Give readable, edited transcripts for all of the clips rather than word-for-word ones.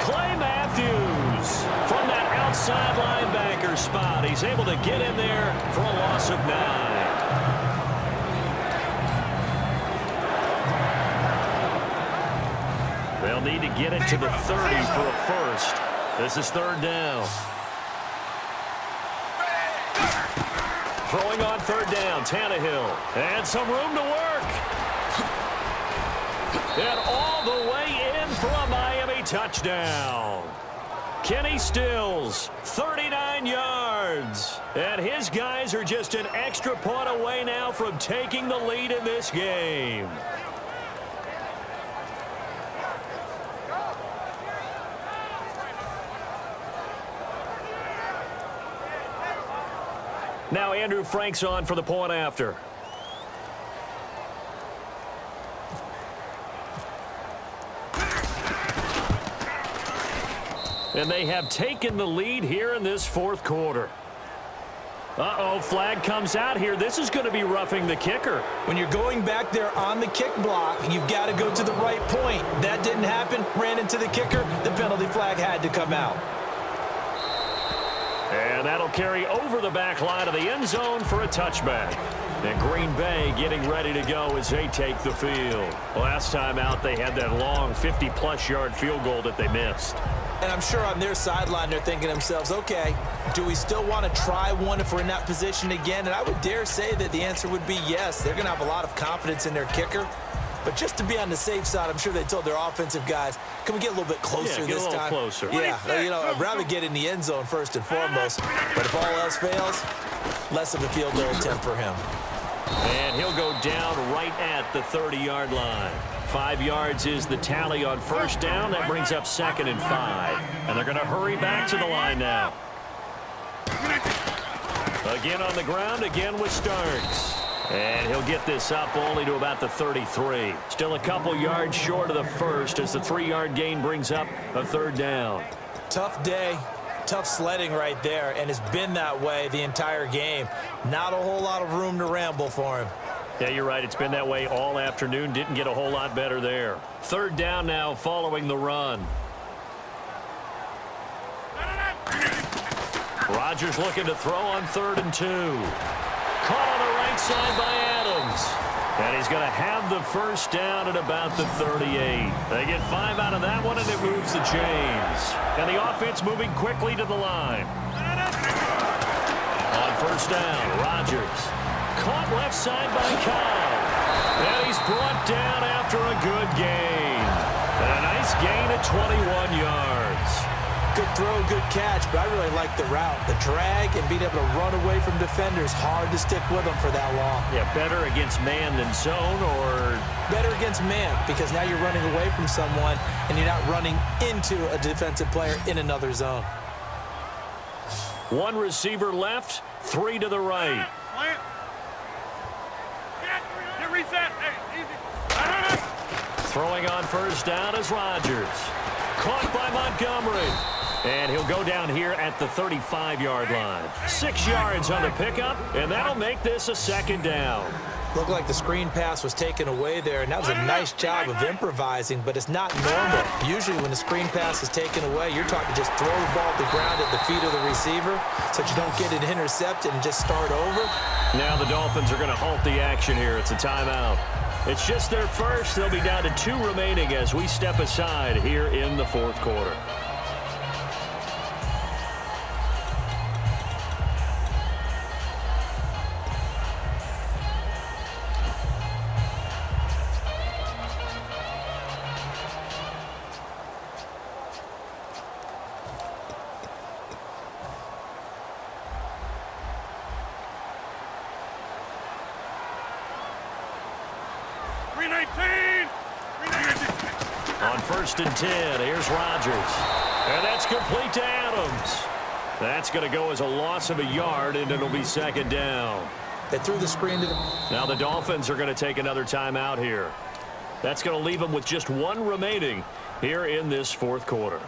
Clay Matthews from that outside linebacker spot. He's able to get in there for a loss of 9. They'll need to get it to the 30 for a first. This is 3rd down. Throwing on 3rd down, Tannehill. And some room to work. And all the way in for a Miami touchdown. Kenny Stills, 39 yards. And his guys are just an extra point away now from taking the lead in this game. Now Andrew Frank's on for the point after. And they have taken the lead here in this 4th quarter. Uh-oh, flag comes out here. This is going to be roughing the kicker. When you're going back there on the kick block, you've got to go to the right point. That didn't happen. Ran into the kicker. The penalty flag had to come out. And that'll carry over the back line of the end zone for a touchback. And Green Bay getting ready to go as they take the field. Last time out, they had that long 50-plus yard field goal that they missed. And I'm sure on their sideline they're thinking to themselves, okay, do we still want to try one if we're in that position again? And I would dare say that the answer would be yes. They're going to have a lot of confidence in their kicker. But just to be on the safe side, I'm sure they told their offensive guys, can we get a little bit closer this time? Get a little closer. Yeah, you know, I'd rather get in the end zone first and foremost. But if all else fails, less of a field goal attempt for him. And he'll go down right at the 30-yard line. 5 yards is the tally on 1st down. That brings up 2nd and 5. And they're going to hurry back to the line now. Again on the ground, again with Starks. And he'll get this up only to about the 33. Still a couple yards short of the first as the 3-yard gain brings up a 3rd down. Tough day. Tough sledding right there, and it's been that way the entire game. Not a whole lot of room to ramble for him. Yeah, you're right. It's been that way all afternoon. Didn't get a whole lot better there. 3rd down now following the run. Rodgers looking to throw on 3rd and 2. Caught on the right side by Adams. And he's going to have the first down at about the 38. They get 5 out of that one, and it moves the chains. And the offense moving quickly to the line. On 1st down, Rodgers. Caught left side by Kyle. And he's brought down after a good gain. And a nice gain at 21 yards. Good throw, good catch, but I really like the route. The drag and being able to run away from defenders. Hard to stick with them for that long. Yeah, better against man than zone, or? Better against man, because now you're running away from someone and you're not running into a defensive player in another zone. 1 receiver left, 3 to the right. Throwing on 1st down is Rodgers. Caught by Montgomery. And he'll go down here at the 35-yard line. 6 yards on the pickup, and that'll make this a 2nd down. Looked like the screen pass was taken away there, and that was a nice job of improvising, but it's not normal. Usually when the screen pass is taken away, you're taught to just throw the ball at the ground at the feet of the receiver so that you don't get it intercepted and just start over. Now the Dolphins are going to halt the action here. It's a timeout. It's just their first. They'll be down to 2 remaining as we step aside here in the 4th quarter. On 1st and 10, here's Rodgers. And that's complete to Adams. That's going to go as a loss of a yard, and it'll be 2nd down. They threw the screen to the... Now the Dolphins are going to take another timeout here. That's going to leave them with just 1 remaining here in this 4th quarter.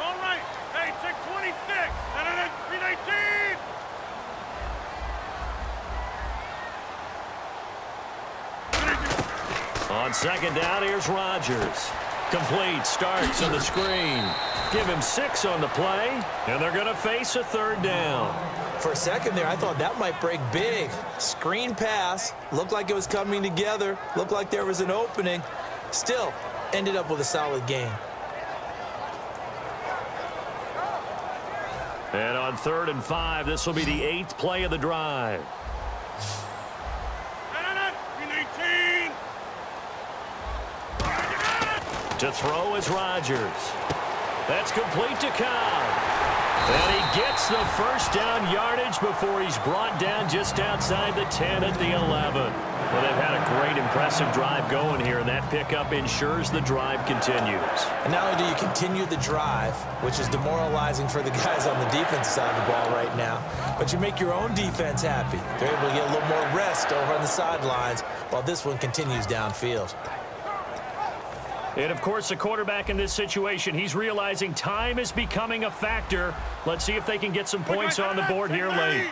All right. Hey, check 26. 319. On second down, here's Rodgers. Complete, starts on the screen. Give him 6 on the play, and they're going to face a third down. For a second there, I thought that might break big. Screen pass, looked like it was coming together, looked like there was an opening. Still, ended up with a solid game. And on 3rd and 5, this will be the 8th play of the drive. To throw is Rodgers. That's complete to Cobb. And he gets the first down yardage before he's brought down just outside the 10 at the 11. Well, they've had a great, impressive drive going here, and that pickup ensures the drive continues. And not only do you continue the drive, which is demoralizing for the guys on the defensive side of the ball right now, but you make your own defense happy. They're able to get a little more rest over on the sidelines while this one continues downfield. And, of course, the quarterback in this situation, he's realizing time is becoming a factor. Let's see if they can get some points on the board here late.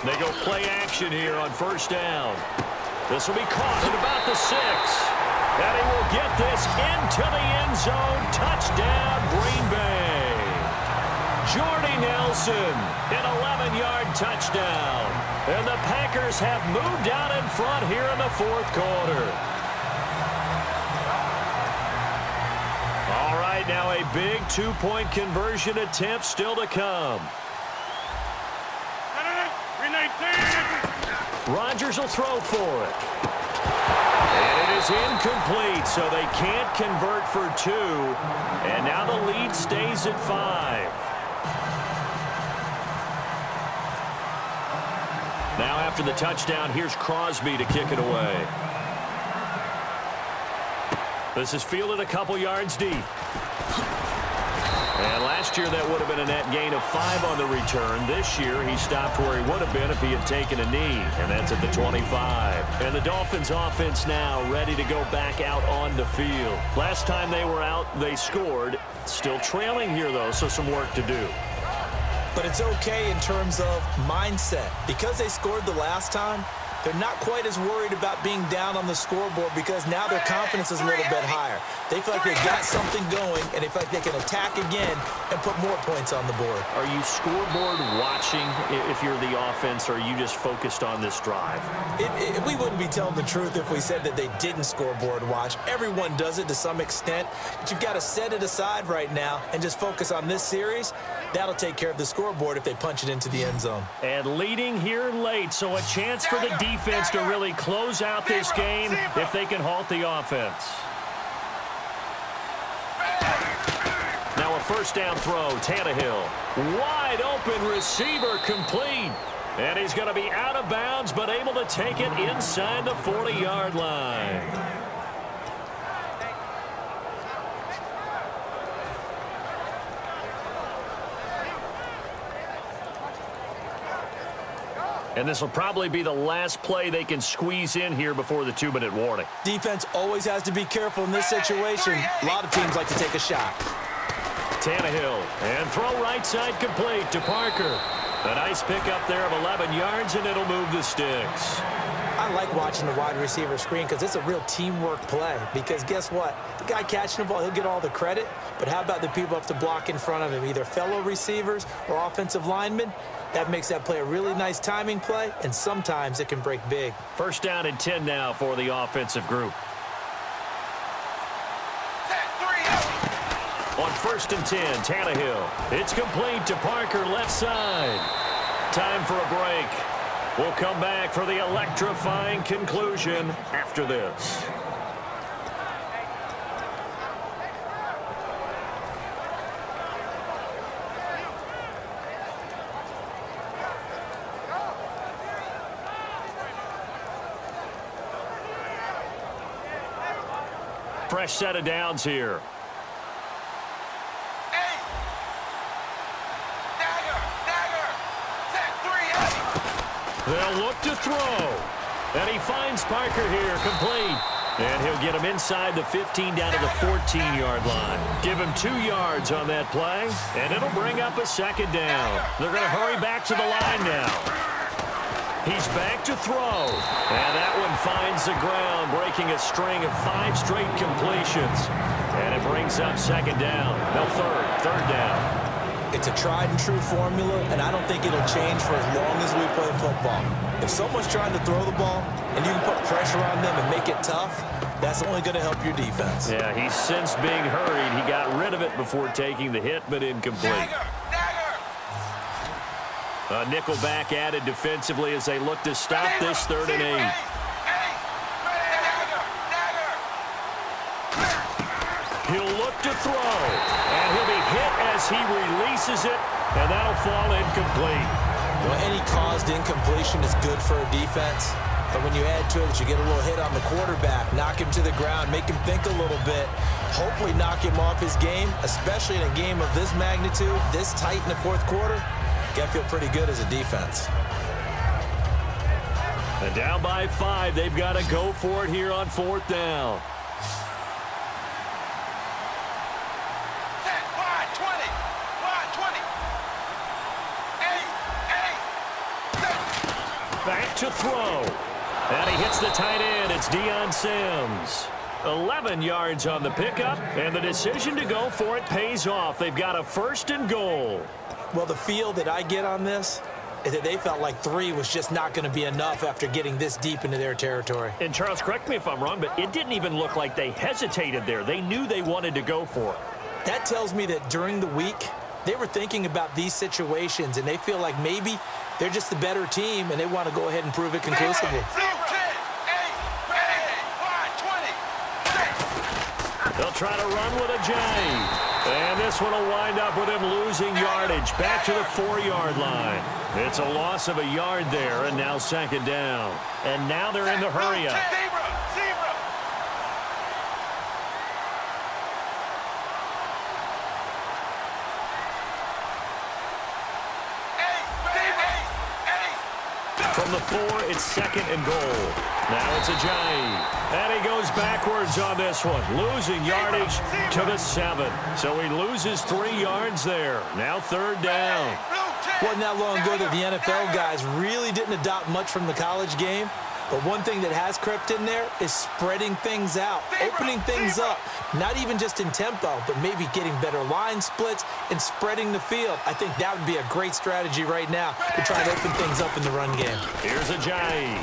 They go play action here on first down. This will be caught at about the 6. And he will get this into the end zone. Touchdown, Green Bay. Jordy Nelson, an 11-yard touchdown. And the Packers have moved out in front here in the 4th quarter. All right, now a big 2-point conversion attempt still to come. Rodgers will throw for it. And it is incomplete, so they can't convert for 2. And now the lead stays at 5. Now after the touchdown, here's Crosby to kick it away. This is fielded a couple yards deep. And last year that would have been a net gain of 5 on the return. This year he stopped where he would have been if he had taken a knee, and that's at the 25. And the Dolphins offense now ready to go back out on the field. Last time they were out, they scored. Still trailing here, though, so some work to do. But it's okay in terms of mindset. Because they scored the last time, they're not quite as worried about being down on the scoreboard because now their confidence is a little bit higher. They feel like they've got something going, and they feel like they can attack again and put more points on the board. Are you scoreboard watching if you're the offense, or are you just focused on this drive? We wouldn't be telling the truth if we said that they didn't scoreboard watch. Everyone does it to some extent, but you've got to set it aside right now and just focus on this series. That'll take care of the scoreboard if they punch it into the end zone. And leading here late, so a chance for the defense to really close out this game if they can halt the offense. Now a first down throw, Tannehill. Wide open receiver complete. And he's going to be out of bounds, but able to take it inside the 40-yard line. And this will probably be the last play they can squeeze in here before the 2-minute warning. Defense always has to be careful in this situation. A lot of teams like to take a shot. Tannehill, and throw right side complete to Parker. A nice pickup there of 11 yards, and it'll move the sticks. I like watching the wide receiver screen because it's a real teamwork play. Because guess what? The guy catching the ball, he'll get all the credit. But how about the people have to block in front of him, either fellow receivers or offensive linemen? That makes that play a really nice timing play, and sometimes it can break big. First down and 10 now for the offensive group. On 1st and 10, Tannehill. It's complete to Parker, left side. Time for a break. We'll come back for the electrifying conclusion after this. Fresh set of downs here. They'll look to throw. And he finds Parker here, complete. And he'll get him inside the 15 down to the 14-yard line. Give him 2 yards on that play, and it'll bring up a second down. They're going to hurry back to the line now. He's back to throw. And that one finds the ground, breaking a string of 5 straight completions. And it brings up second down. No, third down. It's a tried-and-true formula, and I don't think it'll change for as long as we play football. If someone's trying to throw the ball and you can put pressure on them and make it tough, that's only going to help your defense. Yeah, he's since being hurried. He got rid of it before taking the hit, but incomplete. A nickel back added defensively as they look to stop this 3rd and 8. He'll look to throw, and he'll be hit as he releases it, and that'll fall incomplete. Well, any caused incompletion is good for a defense, but when you add to it that you get a little hit on the quarterback, knock him to the ground, make him think a little bit, hopefully knock him off his game, especially in a game of this magnitude, this tight in the 4th quarter, you got to feel pretty good as a defense. And down by 5, they've got to go for it here on 4th down. Back to throw. And he hits the tight end. It's Deion Sims. 11 yards on the pickup, and the decision to go for it pays off. They've got a 1st and goal. Well, the feel that I get on this is that they felt like 3 was just not going to be enough after getting this deep into their territory. And, Charles, correct me if I'm wrong, but it didn't even look like they hesitated there. They knew they wanted to go for it. That tells me that during the week, they were thinking about these situations, and they feel like maybe they're just the better team, and they want to go ahead and prove it conclusively. They'll try to run with a J. And this one will wind up with him losing yardage back to the 4-yard line. It's a loss of a yard there, and now second down. And now they're in the hurry-up. From the 4, it's 2nd and goal. Now it's a Ajayi. And he goes backwards on this one, losing yardage to the 7. So he loses 3 yards there. Now 3rd down. Wasn't that long ago that the NFL guys really didn't adopt much from the college game. But one thing that has crept in there is spreading things out, opening things up, not even just in tempo, but maybe getting better line splits and spreading the field. I think that would be a great strategy right now to try to open things up in the run game. Here's Ajayi.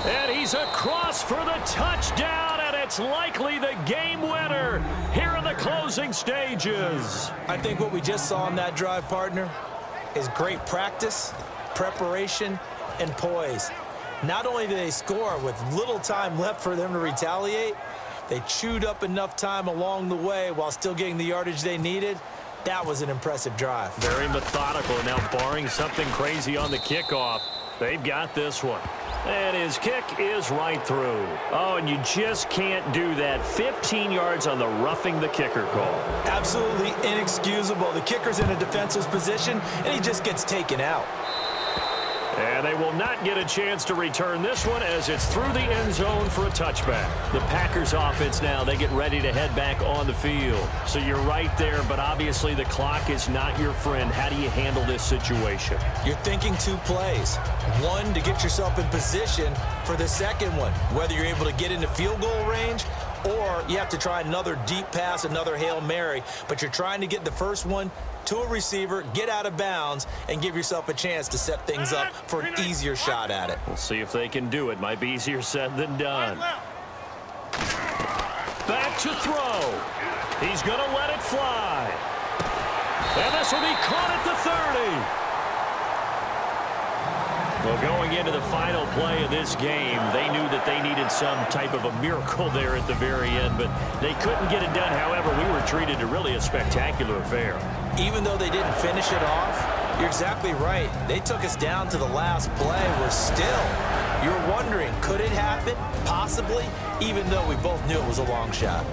And he's across for the touchdown, and it's likely the game winner here in the closing stages. I think what we just saw on that drive, partner, is great practice, preparation, and poise. Not only did they score with little time left for them to retaliate, they chewed up enough time along the way while still getting the yardage they needed. That was an impressive drive. Very methodical. Now, barring something crazy on the kickoff, they've got this one. And his kick is right through. Oh, and you just can't do that. 15 yards on the roughing the kicker call. Absolutely inexcusable. The kicker's in a defensive position, and he just gets taken out. And they will not get a chance to return this one as it's through the end zone for a touchback. The Packers offense now, they get ready to head back on the field. So you're right there, but obviously the clock is not your friend. How do you handle this situation? You're thinking 2 plays. One, to get yourself in position for the second one, whether you're able to get into field goal range or you have to try another deep pass, another Hail Mary. But you're trying to get the first one to a receiver, get out of bounds, and give yourself a chance to set things up for an easier shot at it. We'll see if they can do it. Might be easier said than done. Back to throw. He's going to let it fly. And this will be caught at the 30. Well, going into the final play of this game, they knew that they needed some type of a miracle there at the very end, but they couldn't get it done. However, we were treated to really a spectacular affair. Even though they didn't finish it off, you're exactly right. They took us down to the last play. We're still, you're wondering, could it happen? Possibly, even though we both knew it was a long shot.